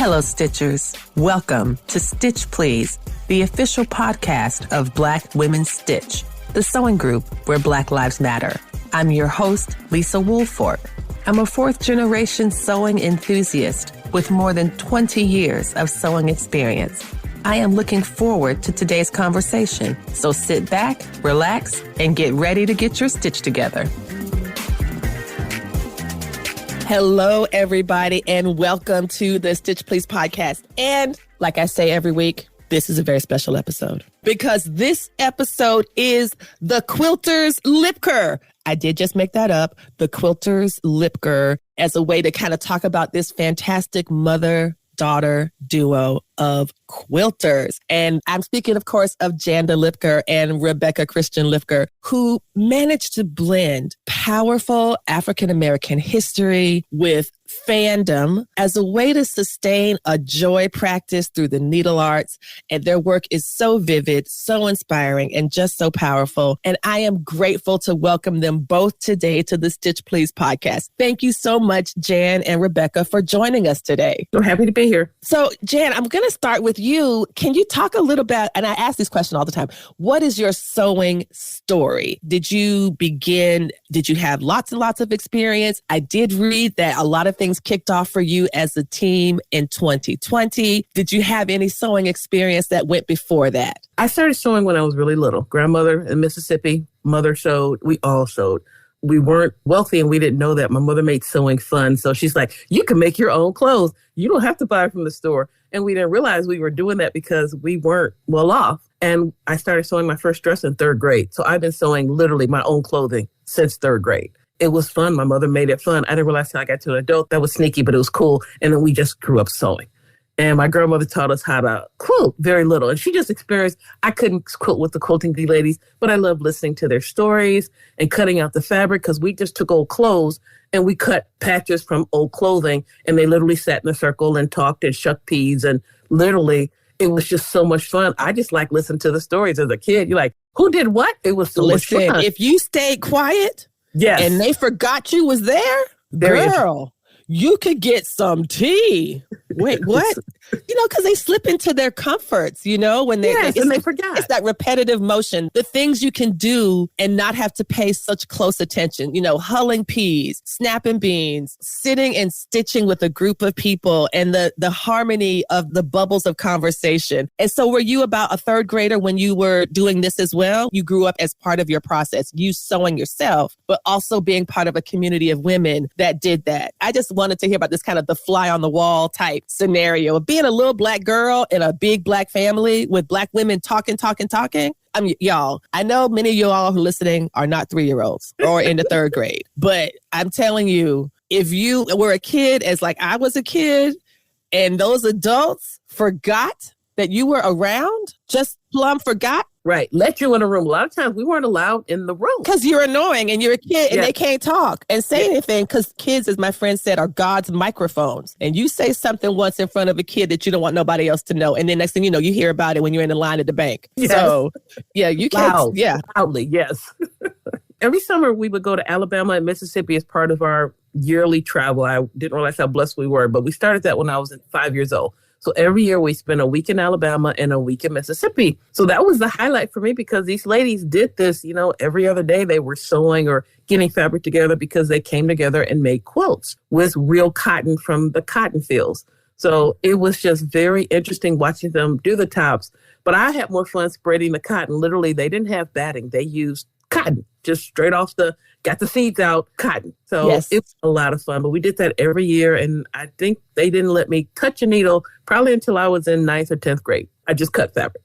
Hello, Stitchers. Welcome to Stitch Please, the official podcast of Black Women Stitch, the sewing group where Black Lives Matter. I'm your host, Lisa Woolfork. I'm a fourth-generation sewing enthusiast with more than 20 years of sewing experience. I am looking forward to today's conversation, so sit back, relax, and get ready to get your stitch together. Hello, everybody, and welcome to the Stitch Please podcast. And like I say every week, this is a very special episode because this episode is the Quilters Lipker. I did just make that up, the Quilters Lipker, as a way to kind of talk about this fantastic mother-daughter duo of quilters. And I'm speaking, of course, of Janda Lipker and Rebecca Christian-Lipker, who managed to blend powerful African-American history with fandom as a way to sustain a joy practice through the needle arts. And their work is so vivid, so inspiring, and just so powerful. And I am grateful to welcome them both today to the Stitch Please podcast. Thank you so much, Jan and Rebecca, for joining us today. I'm happy to be here. So, Jan, I'm going to start with you. Can you talk a little bit, and I ask this question all the time, what is your sewing story? Did you have lots and lots of experience? I did read that a lot of things kicked off for you as a team in 2020. Did you have any sewing experience that went before that? I started sewing when I was really little. Grandmother in Mississippi, mother sewed, we all sewed. We weren't wealthy and we didn't know that. My mother made sewing fun. So she's like, you can make your own clothes. You don't have to buy from the store. And we didn't realize we were doing that because we weren't well off. And I started sewing my first dress in third grade. So I've been sewing literally my own clothing since third grade. It was fun. My mother made it fun. I didn't realize till I got to an adult that was sneaky, but it was cool. And then we just grew up sewing. And my grandmother taught us how to quilt very little. And she just experienced, I couldn't quilt with the quilting bee ladies, but I loved listening to their stories and cutting out the fabric because we just took old clothes and we cut patches from old clothing. And they literally sat in a circle and talked and shucked peas. And literally, it was just so much fun. I just like listening to the stories as a kid. You're like, who did what? It was so much fun. If you stayed quiet, yes, and they forgot you was there, girl, you could get some tea. Wait, what? Because they slip into their comforts, when they forgot. It's that repetitive motion, the things you can do and not have to pay such close attention, hulling peas, snapping beans, sitting and stitching with a group of people and the harmony of the bubbles of conversation. And so were you about a third grader when you were doing this as well? You grew up as part of your process, you sewing yourself, but also being part of a community of women that did that. I just wanted to hear about this kind of the fly on the wall type scenario of being a little Black girl in a big Black family with Black women talking. I mean, y'all, I know many of y'all who are listening are not 3-year-olds or in the third grade, but I'm telling you, if you were a kid as like I was a kid and those adults forgot that you were around, just plumb forgot. Right. Let you in a room. A lot of times we weren't allowed in the room. Because you're annoying and you're a kid and they can't talk and say anything because kids, as my friend said, are God's microphones. And you say something once in front of a kid that you don't want nobody else to know. And then next thing you know, you hear about it when you're in the line at the bank. Yes. So, you can't. Loudly, yes. Every summer we would go to Alabama and Mississippi as part of our yearly travel. I didn't realize how blessed we were, but we started that when I was 5 years old. So every year we spent a week in Alabama and a week in Mississippi. So that was the highlight for me because these ladies did this, every other day they were sewing or getting fabric together because they came together and made quilts with real cotton from the cotton fields. So it was just very interesting watching them do the tops. But I had more fun spreading the cotton. Literally, they didn't have batting. They used cotton, just straight off got the seeds out, cotton. So It was a lot of fun. But we did that every year. And I think they didn't let me touch a needle probably until I was in 9th or 10th grade. I just cut fabric.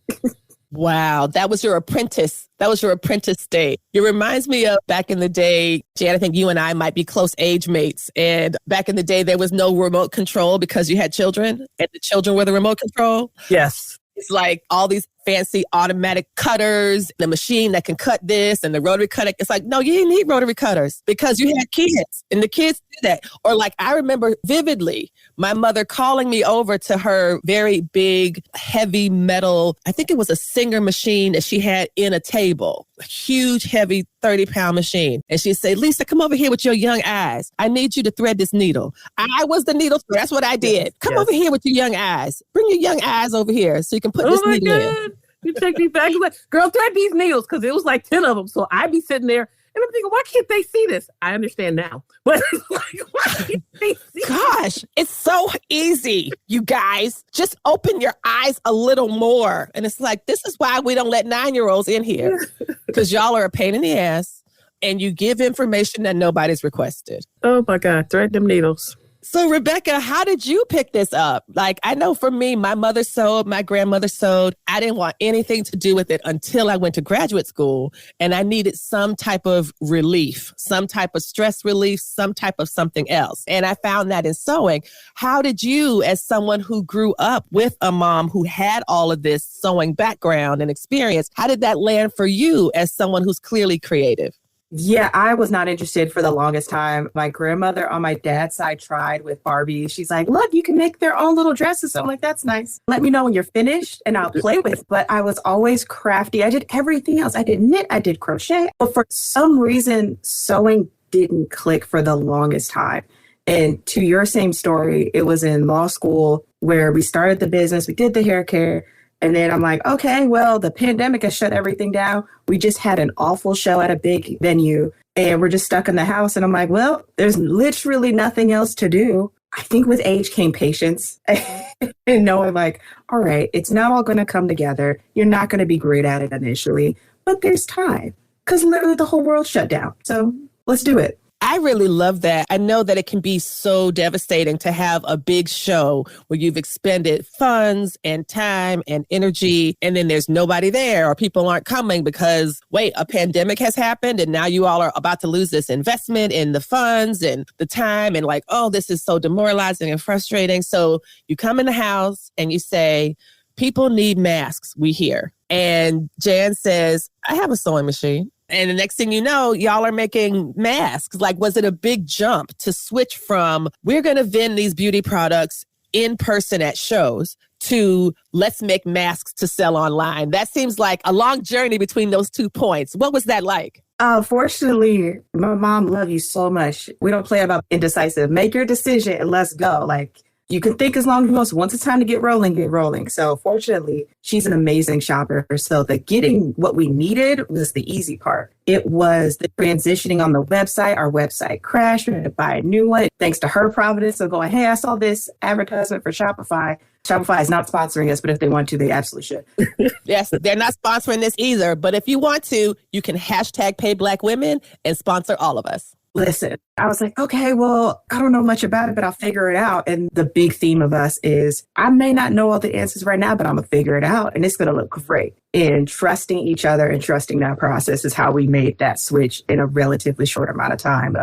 Wow. That was your apprentice. Day. It reminds me of back in the day, Jan, I think you and I might be close age mates. And back in the day, there was no remote control because you had children and the children were the remote control. Yes. It's like all these fancy automatic cutters, the machine that can cut this and the rotary cutter. It's like, no, you didn't need rotary cutters because you had kids and the kids did that. Or like, I remember vividly my mother calling me over to her very big, heavy metal, I think it was a Singer machine that she had in a table, a huge, heavy 30-pound machine. And she'd say, Lisa, come over here with your young eyes. I need you to thread this needle. I was the needle threader. That's what I did. Yes, come over here with your young eyes. Bring your young eyes over here so you can put this needle in. You take me back. Like, girl, thread these needles, because it was like 10 of them. So I'd be sitting there and I'm thinking, why can't they see this? I understand now. But it's like, why can't they see Gosh, it's so easy, you guys. Just open your eyes a little more. And it's like, this is why we don't let 9-year-olds in here. Because y'all are a pain in the ass and you give information that nobody's requested. Oh my God, thread them needles. So Rebecca, how did you pick this up? Like, I know for me, my mother sewed, my grandmother sewed. I didn't want anything to do with it until I went to graduate school and I needed some type of relief, some type of stress relief, some type of something else. And I found that in sewing. How did you, as someone who grew up with a mom who had all of this sewing background and experience, how did that land for you as someone who's clearly creative? Yeah, I was not interested for the longest time. My grandmother on my dad's side tried with Barbie. She's like, look, you can make their own little dresses. So I'm like, that's nice. Let me know when you're finished and I'll play with it. But I was always crafty. I did everything else. I did knit, I did crochet. But for some reason, sewing didn't click for the longest time. And to your same story, it was in law school where we started the business. We did the hair care. And then I'm like, okay, well, the pandemic has shut everything down. We just had an awful show at a big venue and we're just stuck in the house. And I'm like, well, there's literally nothing else to do. I think with age came patience and knowing like, all right, it's not all going to come together. You're not going to be great at it initially, but there's time because literally the whole world shut down. So let's do it. I really love that. I know that it can be so devastating to have a big show where you've expended funds and time and energy, and then there's nobody there or people aren't coming because, wait, a pandemic has happened and now you all are about to lose this investment in the funds and the time and like, oh, this is so demoralizing and frustrating. So you come in the house and you say, people need masks, we hear. And Jan says, I have a sewing machine. And the next thing you know, y'all are making masks. Like, was it a big jump to switch from we're going to vend these beauty products in person at shows to let's make masks to sell online? That seems like a long journey between those 2 points. What was that like? Fortunately, my mom loves you so much. We don't play about indecisive. Make your decision and let's go. Like, you can think as long as you want. Once it's time to get rolling, get rolling. So fortunately, she's an amazing shopper. So the getting what we needed was the easy part. It was the transitioning on the website. Our website crashed. We had to buy a new one. Thanks to her providence. So going, hey, I saw this advertisement for Shopify. Shopify is not sponsoring us, but if they want to, they absolutely should. Yes, they're not sponsoring this either. But if you want to, you can hashtag pay Black women and sponsor all of us. Listen, I was like, okay, well, I don't know much about it, but I'll figure it out. And the big theme of us is I may not know all the answers right now, but I'm going to figure it out. And it's going to look great. And trusting each other and trusting that process is how we made that switch in a relatively short amount of time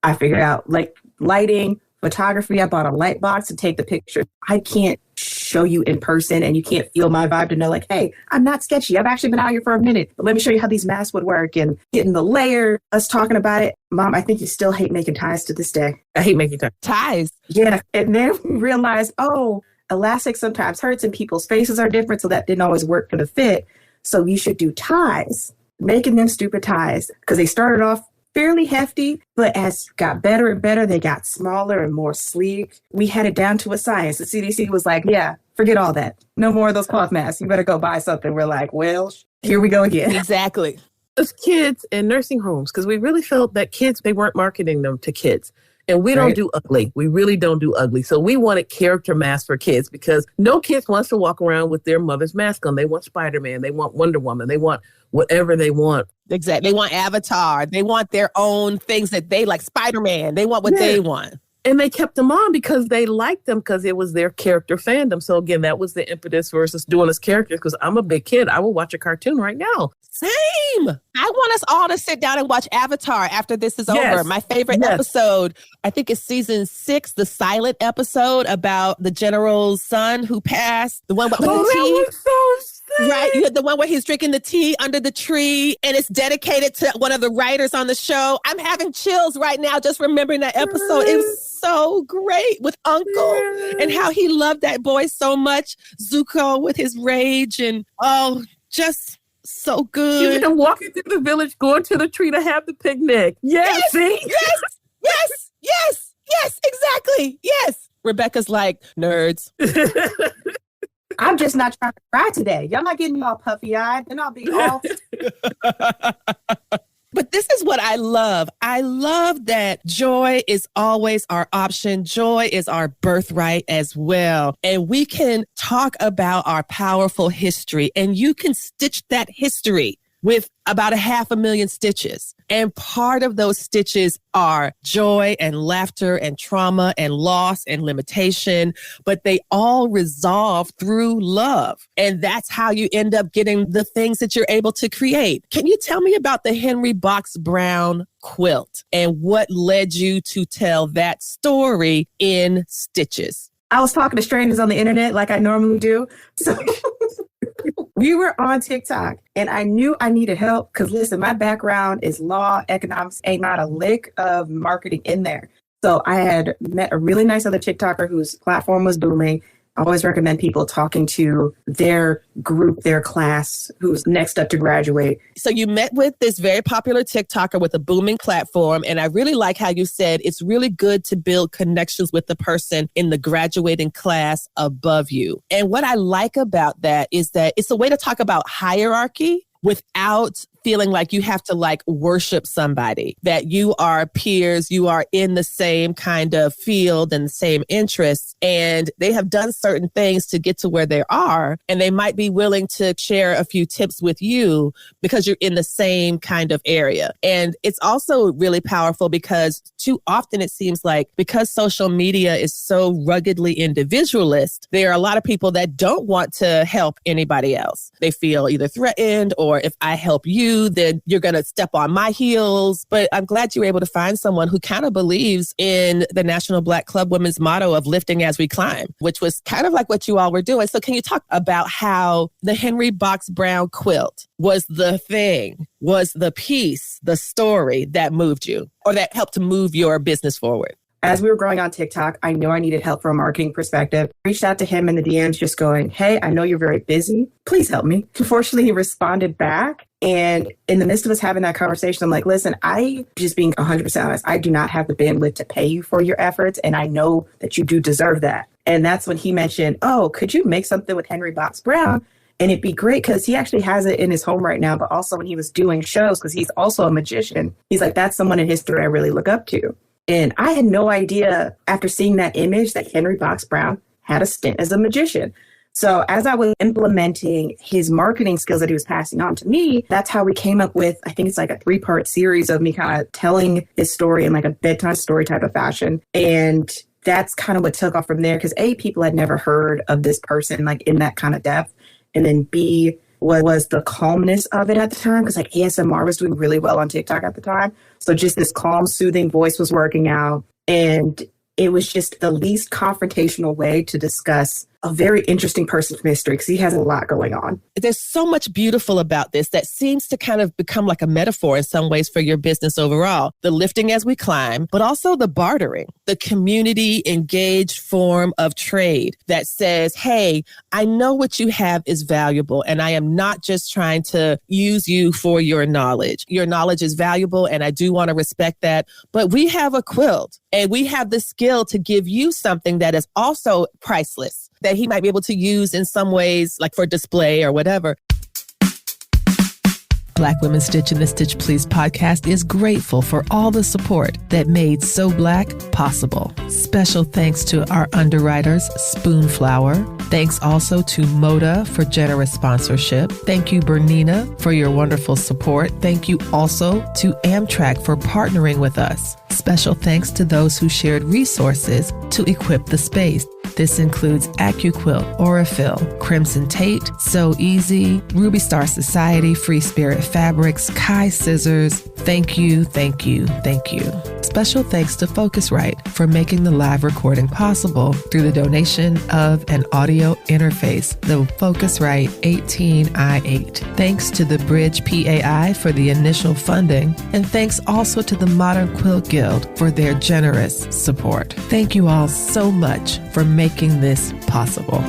I figured out like lighting, photography. I bought a light box to take the picture. I can't show you in person and you can't feel my vibe to know like, hey, I'm not sketchy. I've actually been out here for a minute. But let me show you how these masks would work and getting the layer, us talking about it. Mom, I think you still hate making ties to this day. I hate making ties. Yeah. And then we realized, oh, elastic sometimes hurts and people's faces are different. So that didn't always work for the fit. So you should do ties, making them stupid ties because they started off fairly hefty, but as got better and better, they got smaller and more sleek. We had it down to a science. The CDC was like, yeah, forget all that. No more of those cloth masks. You better go buy something. We're like, well, here we go again. Exactly. As kids in nursing homes, because we really felt that kids, they weren't marketing them to kids. And we don't do ugly. We really don't do ugly. So we wanted character masks for kids because no kids wants to walk around with their mother's mask on. They want Spider-Man. They want Wonder Woman. They want whatever they want. Exactly. They want Avatar. They want their own things that they like. Spider-Man. They want what they want. And they kept them on because they liked them because it was their character fandom. So again, that was the impetus versus doing as characters because I'm a big kid. I will watch a cartoon right now. Same. I want us all to sit down and watch Avatar after this is over. My favorite episode, I think it's season 6, the silent episode about the general's son who passed. The one with the teeth. That was so Right? You had the one where he's drinking the tea under the tree and it's dedicated to one of the writers on the show. I'm having chills right now just remembering that episode. It was so great with Uncle and how he loved that boy so much. Zuko with his rage and just so good. You know, walking through the village, going to the tree to have the picnic. Yes, see? Yes, exactly. Yes. Rebecca's like, nerds. I'm just not trying to cry today. Y'all not getting me all puffy-eyed. Then I'll be all... But this is what I love. I love that joy is always our option. Joy is our birthright as well. And we can talk about our powerful history, and you can stitch that history with about 500,000 stitches. And part of those stitches are joy and laughter and trauma and loss and limitation, but they all resolve through love. And that's how you end up getting the things that you're able to create. Can you tell me about the Henry Box Brown quilt and what led you to tell that story in stitches? I was talking to strangers on the internet like I normally do. So we were on TikTok and I knew I needed help because listen, my background is law, economics, ain't not a lick of marketing in there. So I had met a really nice other TikToker whose platform was booming. I always recommend people talking to their group, their class, who's next up to graduate. So you met with this very popular TikToker with a booming platform. And I really like how you said it's really good to build connections with the person in the graduating class above you. And what I like about that is that it's a way to talk about hierarchy without feeling like you have to like worship somebody, that you are peers, you are in the same kind of field and the same interests, and they have done certain things to get to where they are, and they might be willing to share a few tips with you because you're in the same kind of area. And it's also really powerful because too often it seems like because social media is so ruggedly individualist, there are a lot of people that don't want to help anybody else. They feel either threatened or if I help you, then you're going to step on my heels. But I'm glad you were able to find someone who kind of believes in the National Black Club Women's motto of lifting as we climb, which was kind of like what you all were doing. So can you talk about how the Henry Box Brown quilt was the thing, was the piece, the story that moved you or that helped to move your business forward? As we were growing on TikTok, I knew I needed help from a marketing perspective. I reached out to him in the DMs just going, hey, I know you're very busy. Please help me. Unfortunately, he responded back. And in the midst of us having that conversation, I'm like, listen, I just being 100% honest, I do not have the bandwidth to pay you for your efforts. And I know that you do deserve that. And that's when he mentioned, oh, could you make something with Henry Box Brown? And it'd be great because he actually has it in his home right now. But also when he was doing shows, because he's also a magician, he's like, that's someone in history I really look up to. And I had no idea after seeing that image that Henry Box Brown had a stint as a magician. So as I was implementing his marketing skills that he was passing on to me, that's how we came up with, I think it's like a 3-part series of me kind of telling his story in like a bedtime story type of fashion. And that's kind of what took off from there because A, people had never heard of this person like in that kind of depth. And then B, was the calmness of it at the time because like ASMR was doing really well on TikTok at the time. So just this calm, soothing voice was working out. And it was just the least confrontational way to discuss a very interesting person from history because he has a lot going on. There's so much beautiful about this that seems to kind of become like a metaphor in some ways for your business overall. The lifting as we climb, but also the bartering, the community engaged form of trade that says, hey, I know what you have is valuable and I am not just trying to use you for your knowledge. Your knowledge is valuable and I do want to respect that, but we have a quilt and we have the skill to give you something that is also priceless, that he might be able to use in some ways, like for display or whatever. Black Women Stitch in the Stitch Please podcast is grateful for all the support that made So Black possible. Special thanks to our underwriters, Spoonflower. Thanks also to Moda for generous sponsorship. Thank you, Bernina, for your wonderful support. Thank you also to Amtrak for partnering with us. Special thanks to those who shared resources to equip the space. This includes AccuQuilt, Aurifil, Crimson Tate, So Easy, Ruby Star Society, Free Spirit Fabrics, Kai Scissors. Thank you, thank you, thank you. Special thanks to Focusrite for making the live recording possible through the donation of an audio interface, the Focusrite 18i8. Thanks to the Bridge PAI for the initial funding, and thanks also to the Modern Quilt Guild for their generous support. Thank you all so much for making this possible.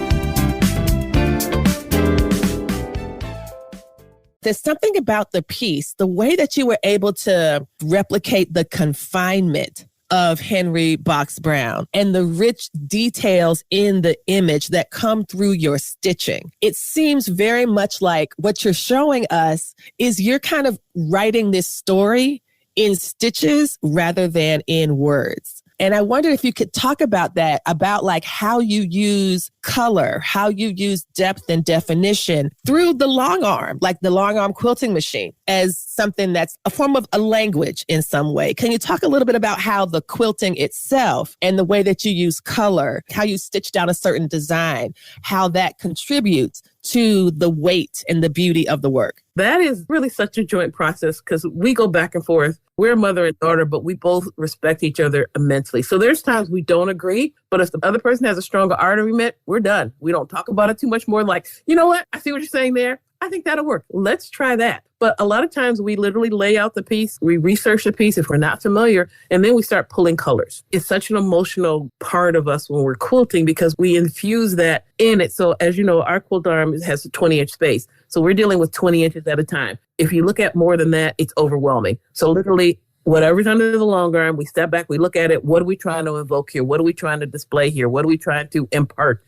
There's something about the piece, the way that you were able to replicate the confinement of Henry Box Brown and the rich details in the image that come through your stitching. It seems very much like what you're showing us is you're kind of writing this story in stitches rather than in words. And I wondered if you could talk about that, about like how you use color, how you use depth and definition through the long arm, like the long arm quilting machine, as something that's a form of a language in some way. Can you talk a little bit about how the quilting itself and the way that you use color, how you stitch down a certain design, how that contributes to the weight and the beauty of the work? That is really such a joint process because we go back and forth. We're mother and daughter, but we both respect each other immensely. So there's times we don't agree, but if the other person has a stronger argument, we're done. We don't talk about it too much more. Like, you know what? I see what you're saying there. I think that'll work. Let's try that. But a lot of times we literally lay out the piece, we research the piece if we're not familiar, and then we start pulling colors. It's such an emotional part of us when we're quilting because we infuse that in it. So as you know, our quilt arm has a 20-inch space. So we're dealing with 20 inches at a time. If you look at more than that, it's overwhelming. So literally, whatever's under the long arm, we step back, we look at it. What are we trying to invoke here? What are we trying to display here? What are we trying to impart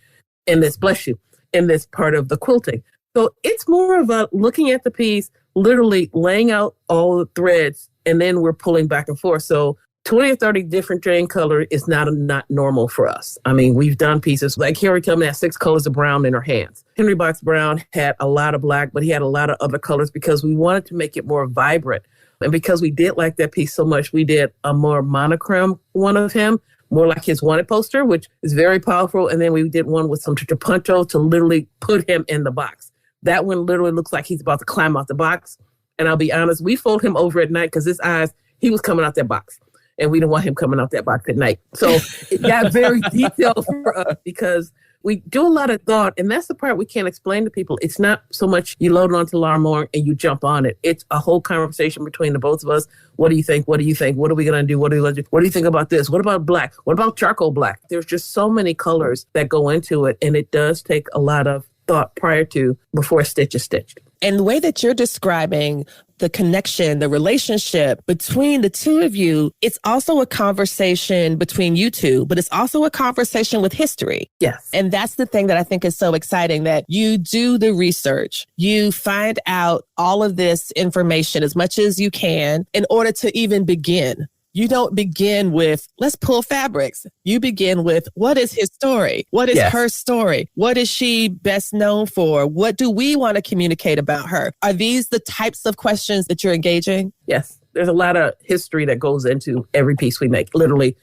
in this, bless you, in this part of the quilting? So it's more of a looking at the piece, literally laying out all the threads, and then we're pulling back and forth. So 20 or 30 different drain color is not normal for us. I mean, we've done pieces like Harry Tubman had 6 colors of brown in her hands. Henry Box Brown had a lot of black, but he had a lot of other colors because we wanted to make it more vibrant. And because we did like that piece so much, we did a more monochrome one of him, more like his wanted poster, which is very powerful. And then we did one with some puncho to literally put him in the box. That one literally looks like he's about to climb out the box. And I'll be honest, we fold him over at night because his eyes, he was coming out that box. And we didn't want him coming out that box at night. So it got very detailed for us because we do a lot of thought. And that's the part we can't explain to people. It's not so much you load it onto the lawnmower and you jump on it. It's a whole conversation between the both of us. What do you think? What do you think? What are we going to do? What do you think about this? What about black? What about charcoal black? There's just so many colors that go into it. And it does take a lot of thought before a stitch is stitched. And the way that you're describing the connection, the relationship between the two of you, it's also a conversation between you two, but it's also a conversation with history. Yes. And that's the thing that I think is so exciting, that you do the research, you find out all of this information as much as you can in order to even begin. You don't begin with, let's pull fabrics. You begin with, what is his story? What is her story? What is she best known for? What do we want to communicate about her? Are these the types of questions that you're engaging? Yes. There's a lot of history that goes into every piece we make, literally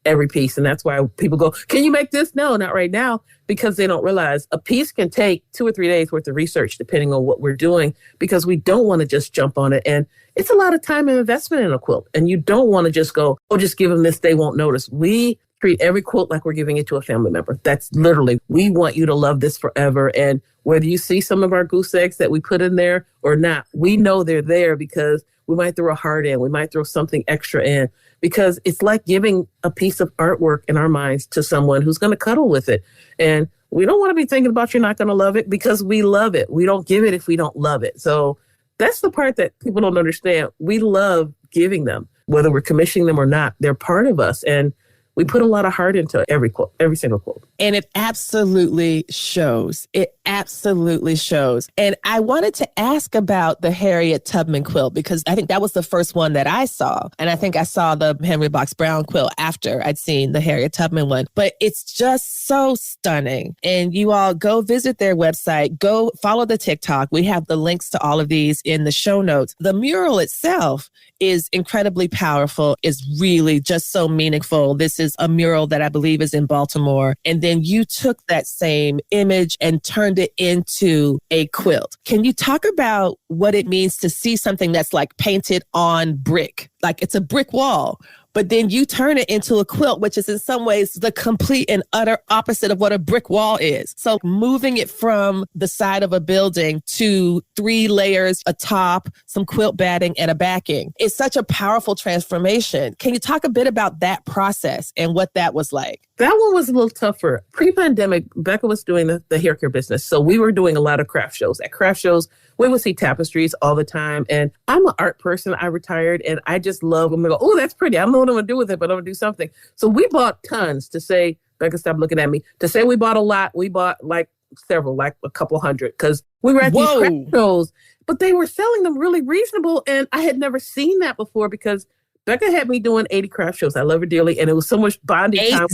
every piece. And that's why people go, can you make this? No, not right now, because they don't realize a piece can take 2 or 3 days worth of research, depending on what we're doing, because we don't want to just jump on it. And it's a lot of time and investment in a quilt. And you don't want to just go, oh, just give them this, they won't notice. We treat every quilt like we're giving it to a family member. That's literally, we want you to love this forever. And whether you see some of our goose eggs that we put in there or not, we know they're there because we might throw a heart in, we might throw something extra in, because it's like giving a piece of artwork in our minds to someone who's going to cuddle with it. And we don't want to be thinking about you're not going to love it, because we love it. We don't give it if we don't love it. So that's the part that people don't understand. We love giving them, whether we're commissioning them or not. They're part of us. And we put a lot of heart into every quote, every single quote. And it absolutely shows. It absolutely shows. And I wanted to ask about the Harriet Tubman quilt, because I think that was the first one that I saw. And I think I saw the Henry Box Brown quilt after I'd seen the Harriet Tubman one. But it's just so stunning. And you all go visit their website, go follow the TikTok. We have the links to all of these in the show notes. The mural itself is incredibly powerful, is really just so meaningful. This is a mural that I believe is in Baltimore. And then you took that same image and turned it into a quilt. Can you talk about what it means to see something that's like painted on brick? Like it's a brick wall, but then you turn it into a quilt, which is in some ways the complete and utter opposite of what a brick wall is. So moving it from the side of a building to 3 layers, a top, some quilt batting, and a backing is such a powerful transformation. Can you talk a bit about that process and what that was like? That one was a little tougher. Pre-pandemic, Becca was doing the hair care business. So we were doing a lot of craft shows. At craft shows, we would see tapestries all the time. And I'm an art person. I retired and I just love them. I go, oh, that's pretty. I don't know what I'm going to do with it, but I'm going to do something. So we bought tons to say, Becca, stop looking at me. To say we bought a lot, we bought like several, like a couple hundred, because we were at these craft shows, but they were selling them really reasonable. And I had never seen that before because Becca had me doing 80 craft shows. I love her dearly. And it was so much bonding time.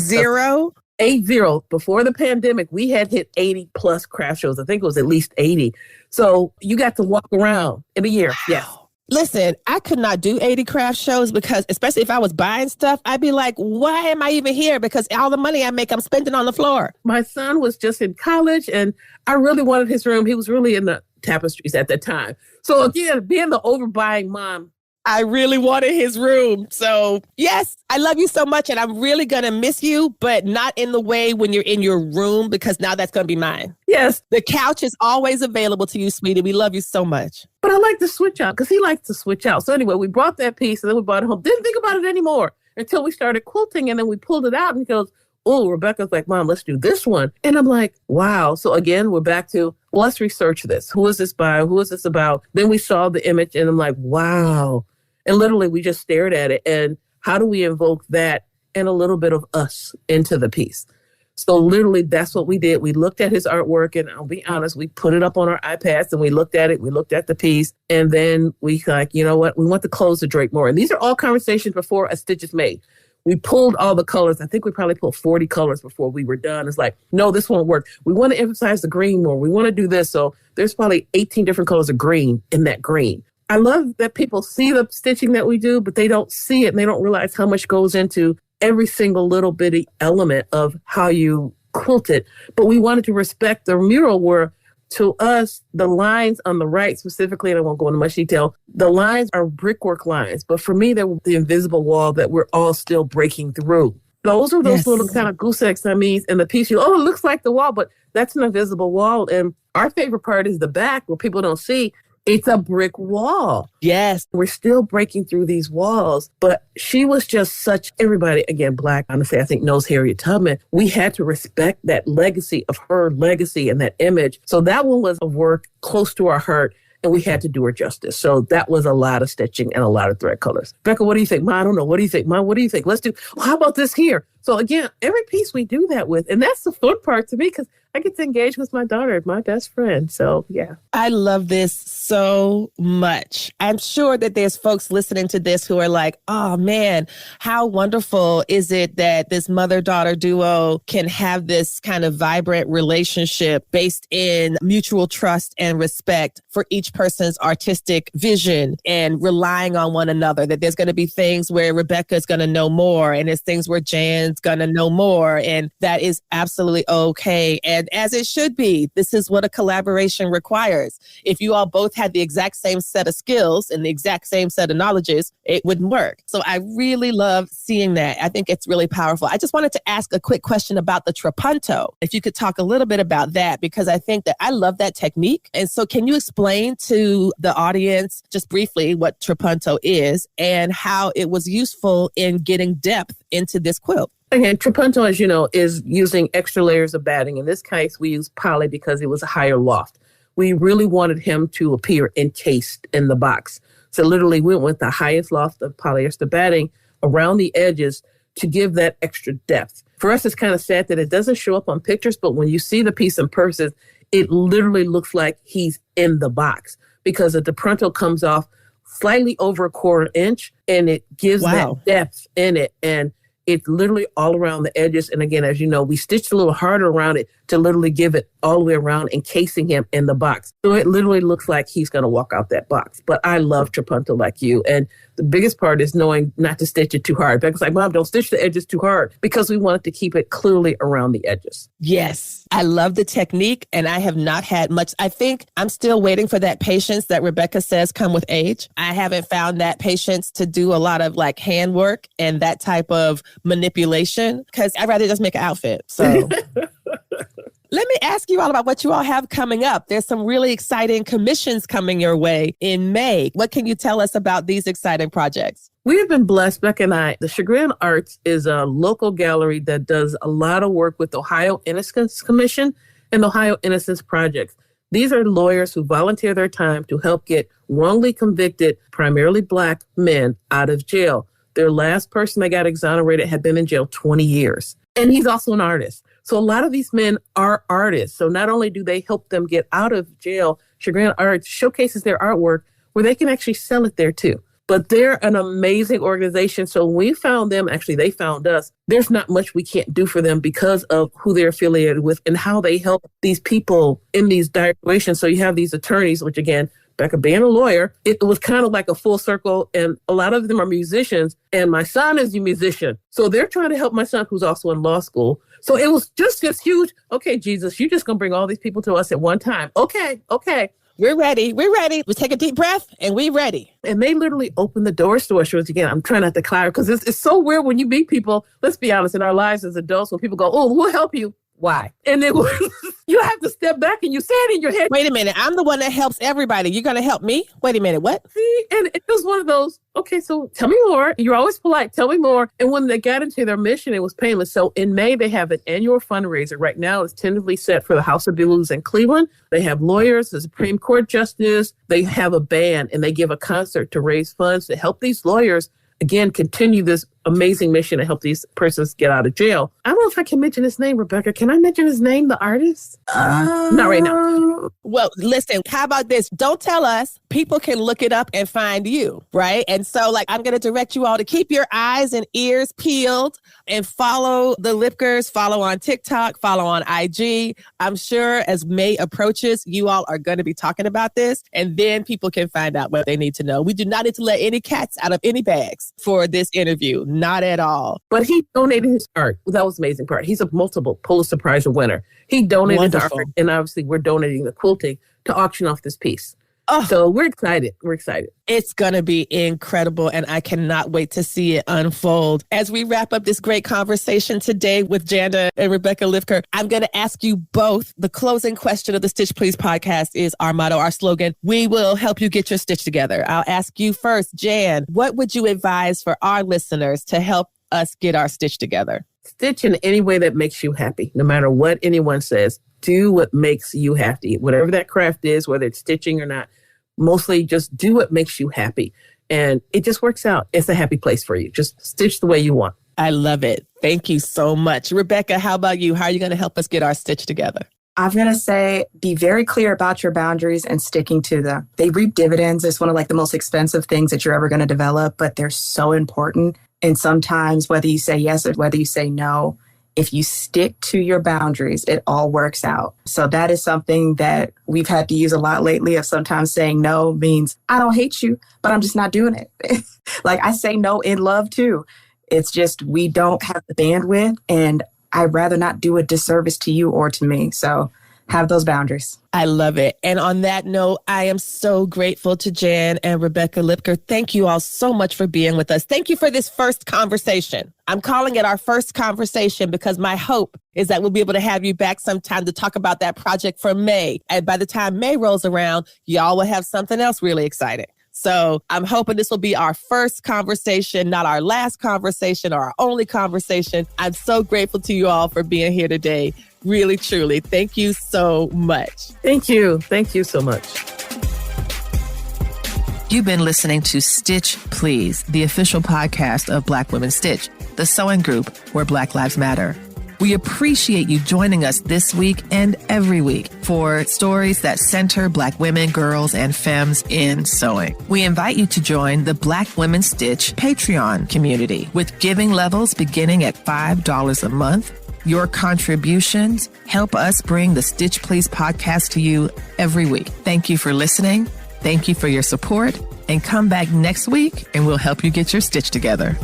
80. Before the pandemic, we had hit 80 plus craft shows. I think it was at least 80. So you got to walk around in a year. Wow. Yes. Listen, I could not do 80 craft shows because especially if I was buying stuff, I'd be like, why am I even here? Because all the money I make, I'm spending on the floor. My son was just in college and I really wanted his room. He was really in the tapestries at that time. So again, being the overbuying mom, I really wanted his room. So yes, I love you so much and I'm really going to miss you, but not in the way when you're in your room because now that's going to be mine. Yes. The couch is always available to you, sweetie. We love you so much. But I like to switch out because he likes to switch out. So anyway, we brought that piece and then we brought it home. Didn't think about it anymore until we started quilting and then we pulled it out and he goes, oh, Rebecca's like, Mom, let's do this one. And I'm like, wow. So again, we're back to, well, let's research this. Who is this by? Who is this about? Then we saw the image and I'm like, wow. And literally, we just stared at it. And how do we invoke that and a little bit of us into the piece? So literally, that's what we did. We looked at his artwork and I'll be honest, we put it up on our iPads and we looked at it. We looked at the piece and then we like, you know what? We want the clothes to drape more. And these are all conversations before a stitch is made. We pulled all the colors. I think we probably pulled 40 colors before we were done. It's like, no, this won't work. We want to emphasize the green more. We want to do this. So there's probably 18 different colors of green in that green. I love that people see the stitching that we do, but they don't see it and they don't realize how much goes into every single little bitty element of how you quilt it. But we wanted to respect the mural where, to us, the lines on the right specifically, and I won't go into much detail, the lines are brickwork lines. But for me, they're the invisible wall that we're all still breaking through. Those are those little kind of goose eggs, I mean, and the piece, it looks like the wall, but that's an invisible wall. And our favorite part is the back where people don't see. It's a brick wall. Yes. We're still breaking through these walls. But she was just such, everybody, again, Black, honestly, I think knows Harriet Tubman. We had to respect that legacy of her legacy and that image. So that one was a work close to our heart. And we had to do her justice. So that was a lot of stitching and a lot of thread colors. Becca, what do you think? Ma, I don't know. What do you think? Ma, what do you think? Let's do, how about this here? So again, every piece we do that with. And that's the fun part to me because I get to engage with my daughter, my best friend. So yeah. I love this so much. I'm sure that there's folks listening to this who are like, oh man, how wonderful is it that this mother-daughter duo can have this kind of vibrant relationship based in mutual trust and respect for each person's artistic vision and relying on one another, that there's going to be things where Rebecca's going to know more and there's things where Jan's going to know more. And that is absolutely okay. And as it should be, this is what a collaboration requires. If you all both had the exact same set of skills and the exact same set of knowledges, it wouldn't work. So I really love seeing that. I think it's really powerful. I just wanted to ask a quick question about the trapunto. If you could talk a little bit about that, because I think that I love that technique. And so can you explain to the audience just briefly what trapunto is and how it was useful in getting depth into this quilt? Again, trapunto, as you know, is using extra layers of batting. In this case, we use poly because it was a higher loft. We really wanted him to appear encased in the box. So literally we went with the highest loft of polyester batting around the edges to give that extra depth. For us, it's kind of sad that it doesn't show up on pictures, but when you see the piece in person, it literally looks like he's in the box because the trapunto comes off slightly over a 1/4 inch and it gives that depth in it. And It's literally all around the edges. And again, as you know, we stitched a little harder around it to literally give it all the way around, encasing him in the box. So it literally looks like he's going to walk out that box. But I love Trapunto like you. And the biggest part is knowing not to stitch it too hard. Becca's like, Mom, don't stitch the edges too hard, because we wanted to keep it clearly around the edges. Yes, I love the technique, and I have not had much. I think I'm still waiting for that patience that Rebecca says come with age. I haven't found that patience to do a lot of like handwork and that type of manipulation, because I'd rather just make an outfit. So let me ask you all about what you all have coming up. There's some really exciting commissions coming your way in May. What can you tell us about these exciting projects? We have been blessed, Becca and I. The Chagrin Arts is a local gallery that does a lot of work with the Ohio Innocence Commission and the Ohio Innocence Project. These are lawyers who volunteer their time to help get wrongly convicted, primarily Black men out of jail. Their last person that got exonerated had been in jail 20 years. And he's also an artist. So a lot of these men are artists. So not only do they help them get out of jail, Chagrin Arts showcases their artwork where they can actually sell it there too. But they're an amazing organization. So when we found them, actually they found us, there's not much we can't do for them because of who they're affiliated with and how they help these people in these dire situations. So you have these attorneys, which again, Becca being a lawyer, it was kind of like a full circle, and a lot of them are musicians, and my son is a musician. So they're trying to help my son, who's also in law school. So it was just this huge, okay, Jesus, you're just going to bring all these people to us at one time. Okay. We're ready. We take a deep breath and we're ready. And they literally opened the doors to us. Again, I'm trying not to cloud because it's so weird when you meet people, let's be honest, in our lives as adults, when people go, oh, we'll help you. Why? And then you have to step back and you say it in your head. Wait a minute. I'm the one that helps everybody. You're going to help me? Wait a minute. What? See? And it was one of those, okay, so tell me more. You're always polite. Tell me more. And when they got into their mission, it was painless. So in May, they have an annual fundraiser. Right now, it's tentatively set for the House of Blues in Cleveland. They have lawyers, the Supreme Court justice. They have a band, and they give a concert to raise funds to help these lawyers, again, continue this amazing mission to help these persons get out of jail. I don't know if I can mention his name, Rebecca. Can I mention his name, the artist? Not right now. Well, listen, how about this? Don't tell us. People can look it up and find you, right? And so, I'm going to direct you all to keep your eyes and ears peeled and follow the Lipkers, follow on TikTok, follow on IG. I'm sure as May approaches, you all are going to be talking about this, and then people can find out what they need to know. We do not need to let any cats out of any bags for this interview. Not at all. But he donated his art. That was the amazing part. He's a multiple Pulitzer Prize winner. He donated the art, and obviously we're donating the quilting to auction off this piece. Oh, so we're excited. It's going to be incredible, and I cannot wait to see it unfold. As we wrap up this great conversation today with Janda and Rebecca Lipker, I'm going to ask you both. The closing question of the Stitch Please podcast is our motto, our slogan. We will help you get your stitch together. I'll ask you first, Jan, what would you advise for our listeners to help us get our stitch together? Stitch in any way that makes you happy, no matter what anyone says. Do what makes you happy. Whatever that craft is, whether it's stitching or not, mostly just do what makes you happy. And it just works out. It's a happy place for you. Just stitch the way you want. I love it. Thank you so much. Rebecca, how about you? How are you going to help us get our stitch together? I'm going to say be very clear about your boundaries and sticking to them. They reap dividends. It's one of the most expensive things that you're ever going to develop, but they're so important. And sometimes whether you say yes or whether you say no, if you stick to your boundaries, it all works out. So that is something that we've had to use a lot lately, of sometimes saying no means I don't hate you, but I'm just not doing it. I say no in love too. It's just we don't have the bandwidth, and I'd rather not do a disservice to you or to me. So have those boundaries. I love it. And on that note, I am so grateful to Jan and Rebecca Lipker. Thank you all so much for being with us. Thank you for this first conversation. I'm calling it our first conversation because my hope is that we'll be able to have you back sometime to talk about that project for May. And by the time May rolls around, y'all will have something else really exciting. So I'm hoping this will be our first conversation, not our last conversation or our only conversation. I'm so grateful to you all for being here today. Really, truly. Thank you so much. Thank you. Thank you so much. You've been listening to Stitch Please, the official podcast of Black Women Stitch, the sewing group where Black Lives Matter. We appreciate you joining us this week and every week for stories that center Black women, girls, and femmes in sewing. We invite you to join the Black Women Stitch Patreon community with giving levels beginning at $5 a month. Your contributions help us bring the Stitch Please podcast to you every week. Thank you for listening. Thank you for your support. And come back next week and we'll help you get your stitch together.